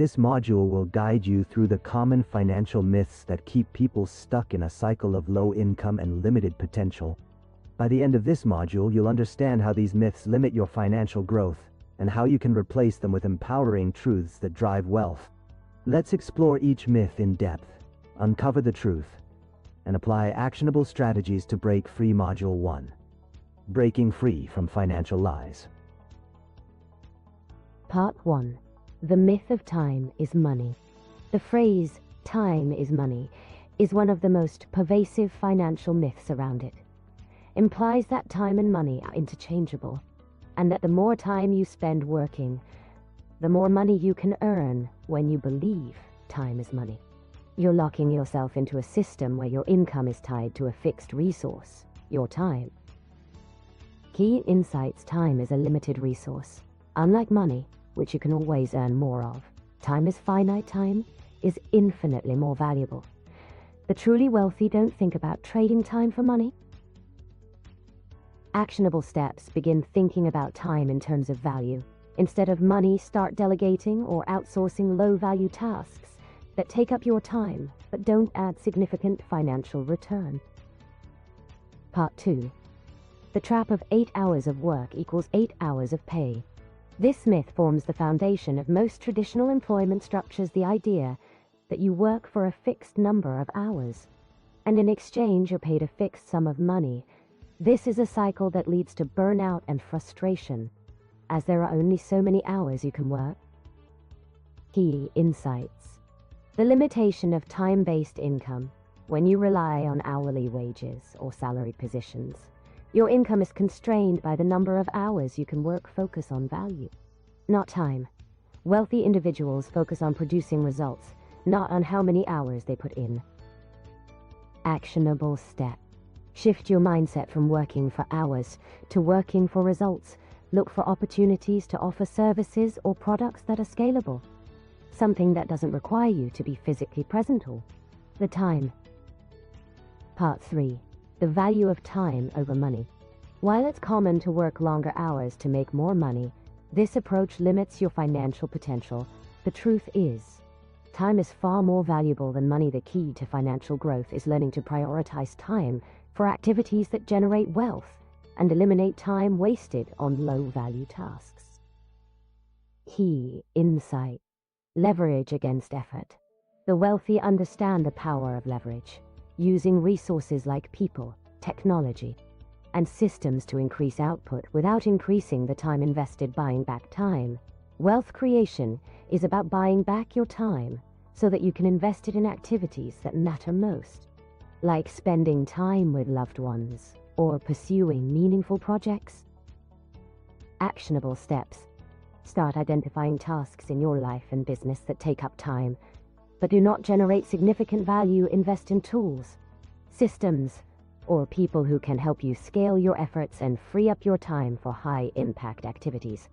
This module will guide you through the common financial myths that keep people stuck in a cycle of low income and limited potential. By the end of this module, you'll understand how these myths limit your financial growth and how you can replace them with empowering truths that drive wealth. Let's explore each myth in depth, uncover the truth, and apply actionable strategies to break free. Module 1. Breaking free from financial lies. Part 1. The myth of time is money. The phrase, time is money, is one of the most pervasive financial myths around it. Implies that time and money are interchangeable, and that the more time you spend working, the more money you can earn. When you believe time is money, you're locking yourself into a system where your income is tied to a fixed resource, your time. Key insights: time is a limited resource. Unlike money, which you can always earn more of, time is finite. Time is infinitely more valuable. The truly wealthy don't think about trading time for money. Actionable steps: begin thinking about time in terms of value. Instead of money, start delegating or outsourcing low-value tasks that take up your time but don't add significant financial return. Part 2. The trap of 8 hours of work equals 8 hours of pay. This myth forms the foundation of most traditional employment structures: the idea that you work for a fixed number of hours, and in exchange you're paid a fixed sum of money. This is a cycle that leads to burnout and frustration, as there are only so many hours you can work. Key insights: the limitation of time-based income. When you rely on hourly wages or salary positions, your income is constrained by the number of hours you can work. Focus on value, not time. Wealthy individuals focus on producing results, not on how many hours they put in. Actionable step: shift your mindset from working for hours to working for results. Look for opportunities to offer services or products that are scalable, something that doesn't require you to be physically present all the time. Part 3. The value of time over money. While it's common to work longer hours to make more money, this approach limits your financial potential. The truth is, time is far more valuable than money. The key to financial growth is learning to prioritize time for activities that generate wealth and eliminate time wasted on low-value tasks. Key insight: leverage against effort. The wealthy understand the power of leverage, using resources like people, technology, and systems to increase output without increasing the time invested. Buying back time. Wealth creation is about buying back your time so that you can invest it in activities that matter most, like spending time with loved ones or pursuing meaningful projects. Actionable steps: start identifying tasks in your life and business that take up time but do not generate significant value. Invest in tools, systems, or people who can help you scale your efforts and free up your time for high-impact activities.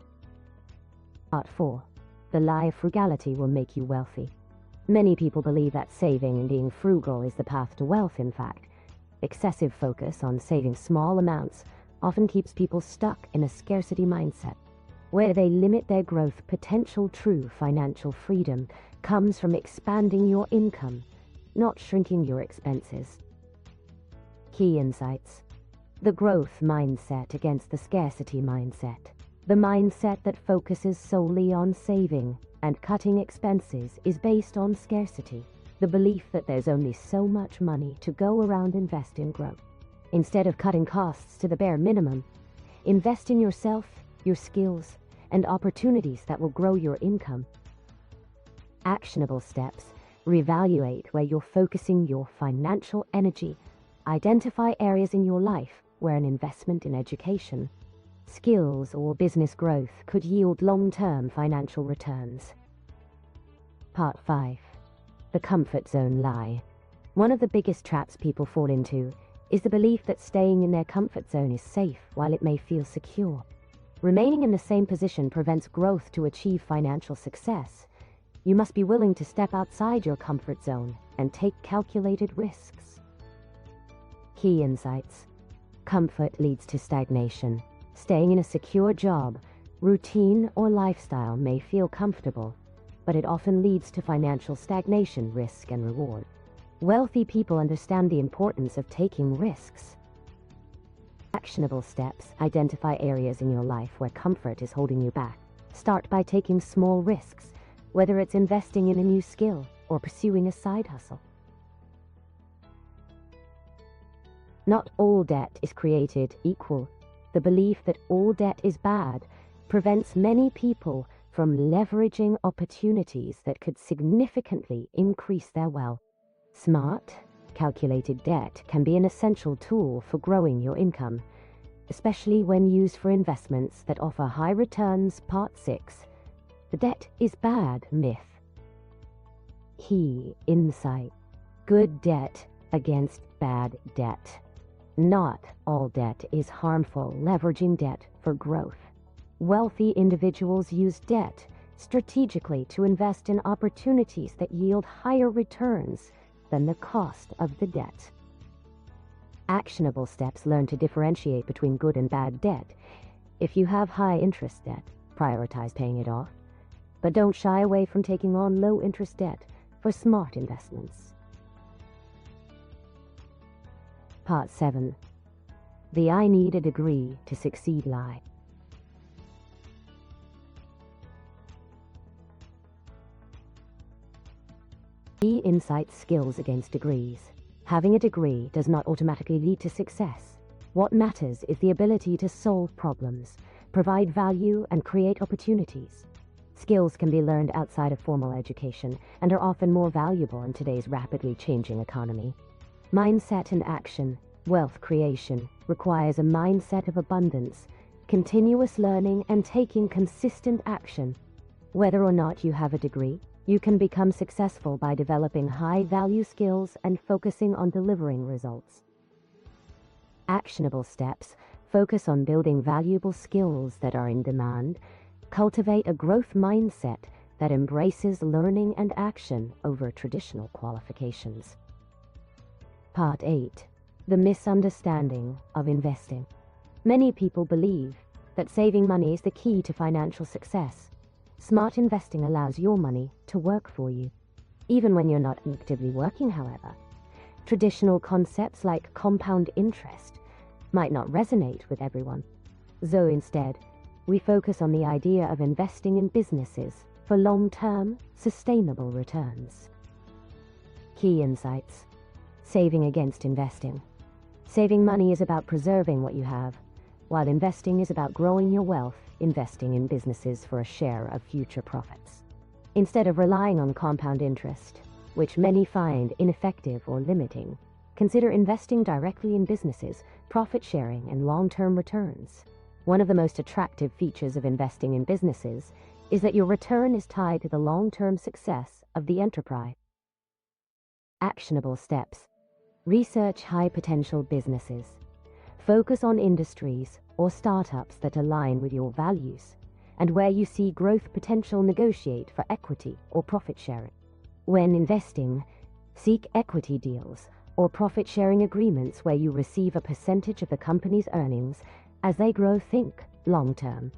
Part 4. The lie of frugality will make you wealthy. Many people believe that saving and being frugal is the path to wealth. In fact, excessive focus on saving small amounts often keeps people stuck in a scarcity mindset, where they limit their growth potential. True financial freedom comes from expanding your income, not shrinking your expenses. Key insights: the growth mindset against the scarcity mindset. The mindset that focuses solely on saving and cutting expenses is based on scarcity, the belief that there's only so much money to go around. Invest in growth. Instead of cutting costs to the bare minimum, invest in yourself, your skills, and opportunities that will grow your income. Actionable steps: reevaluate where you're focusing your financial energy. Identify areas in your life where an investment in education, skills, or business growth could yield long-term financial returns. Part 5. The comfort zone lie. One of the biggest traps people fall into is the belief that staying in their comfort zone is safe. While it may feel secure, remaining in the same position prevents growth. To achieve financial success, you must be willing to step outside your comfort zone and take calculated risks. Key insights: comfort leads to stagnation. Staying in a secure job, routine, or lifestyle may feel comfortable, but it often leads to financial stagnation, risk, and reward. Wealthy people understand the importance of taking risks. Actionable steps identify areas in your life where comfort is holding you back. Start by taking small risks, whether it's investing in a new skill or pursuing a side hustle. Not all debt is created equal. The belief that all debt is bad prevents many people from leveraging opportunities that could significantly increase their wealth. Smart, calculated debt can be an essential tool for growing your income, especially when used for investments that offer high returns. Part 6. The debt is bad myth. Key insight. Good debt against bad debt. Not all debt is harmful. Leveraging debt for growth. Wealthy individuals use debt strategically to invest in opportunities that yield higher returns than the cost of the debt. Actionable steps learn to differentiate between good and bad debt. If you have high interest debt, prioritize paying it off, but don't shy away from taking on low interest debt for smart investments. Part 7. The I need a degree to succeed lie. Key insight: skills against degrees. Having a degree does not automatically lead to success. What matters is the ability to solve problems, provide value, and create opportunities. Skills can be learned outside of formal education and are often more valuable in today's rapidly changing economy. Mindset and action. Wealth creation requires a mindset of abundance, continuous learning, and taking consistent action. Whether or not you have a degree, you can become successful by developing high-value skills and focusing on delivering results. Actionable steps focus on building valuable skills that are in demand. Cultivate a growth mindset that embraces learning and action over traditional qualifications. Part 8. The misunderstanding of investing. Many people believe that saving money is the key to financial success. Smart investing allows your money to work for you, even when you're not actively working, however. Traditional concepts like compound interest might not resonate with everyone. So instead, we focus on the idea of investing in businesses for long-term, sustainable returns. Key insights. Saving against investing. Saving money is about preserving what you have, while investing is about growing your wealth, investing in businesses for a share of future profits. Instead of relying on compound interest, which many find ineffective or limiting, consider investing directly in businesses, profit sharing, and long-term returns. One of the most attractive features of investing in businesses is that your return is tied to the long-term success of the enterprise. Actionable steps. Research high-potential businesses. Focus on industries or startups that align with your values, and where you see growth potential. Negotiate for equity or profit sharing. When investing, seek equity deals or profit-sharing agreements where you receive a percentage of the company's earnings as they grow. Think long-term.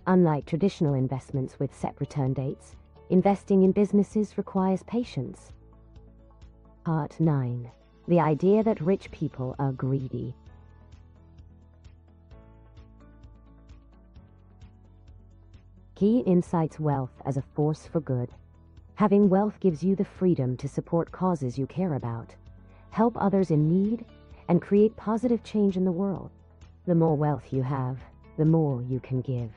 Unlike traditional investments with set return dates, investing in businesses requires patience. Part 9. The idea that rich people are greedy. Key insights: wealth as a force for good. Having wealth gives you the freedom to support causes you care about, help others in need, and create positive change in the world. The more wealth you have, the more you can give.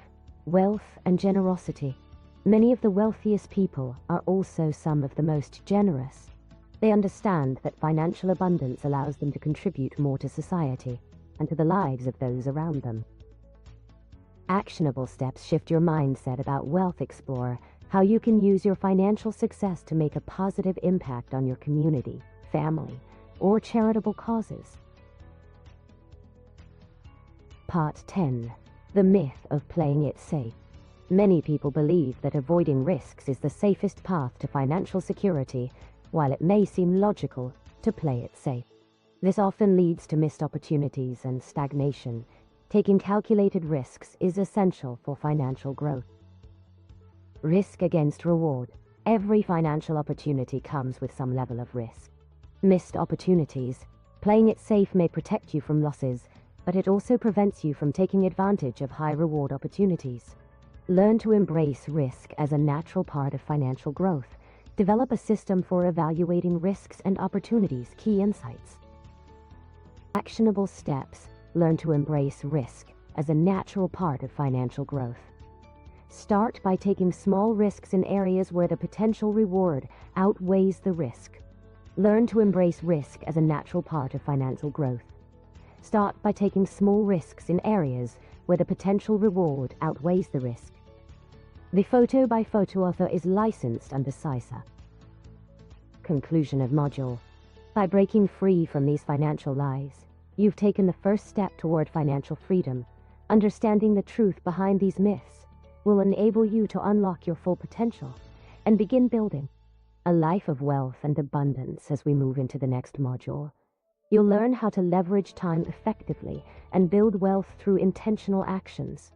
Wealth and generosity. Many of the wealthiest people are also some of the most generous. They understand that financial abundance allows them to contribute more to society and to the lives of those around them. Actionable steps shift your mindset about wealth. Explore how you can use your financial success to make a positive impact on your community, family, or charitable causes. Part 10. The myth of playing it safe. Many people believe that avoiding risks is the safest path to financial security, while it may seem logical to play it safe. This often leads to missed opportunities and stagnation. Taking calculated risks is essential for financial growth. Risk against reward. Every financial opportunity comes with some level of risk. Missed opportunities. Playing it safe may protect you from losses, but it also prevents you from taking advantage of high-reward opportunities. Learn to embrace risk as a natural part of financial growth. Develop a system for evaluating risks and opportunities. Key insights. Actionable steps. Learn to embrace risk as a natural part of financial growth. Start by taking small risks in areas where the potential reward outweighs the risk. Learn to embrace risk as a natural part of financial growth. Start by taking small risks in areas where the potential reward outweighs the risk. The Photo by Photo author is licensed under CISA. Conclusion of module. By breaking free from these financial lies, you've taken the first step toward financial freedom. Understanding the truth behind these myths will enable you to unlock your full potential and begin building a life of wealth and abundance. As we move into the next module, you'll learn how to leverage time effectively and build wealth through intentional actions.